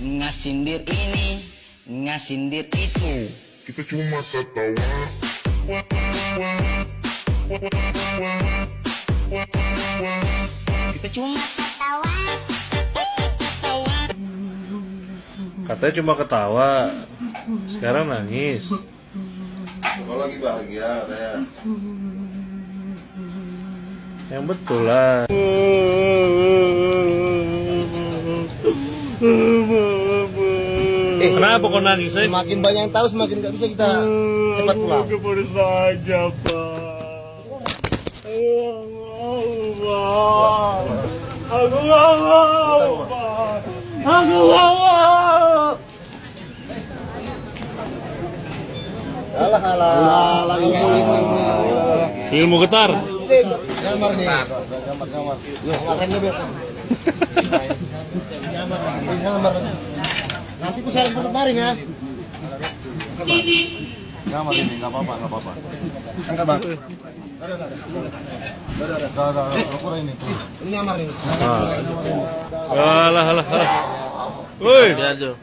ngasindir ini, ngasindir itu. Kita cuma ketawa. Kita cuma ketawa. Katanya cuma ketawa, sekarang nangis. Kalau lagi bahagia katanya. Yang betul lah. Kenapa kok nangis? Semakin banyak yang tahu, semakin nggak bisa kita cepat pulang. Kepala saja, Pak. Aku nggak mau, Pak. Aku nggak mau. Alah, lagi Ilmu getar. gambar nih. Gambar. Yuk, ngarennya biar. Gambar. Nanti ku saling baring ya. Gambar ini nggak apa-apa. Angkat bang. Ada. Ukur ini. Ini gambar ini. Alah. Woi. Dia tuh.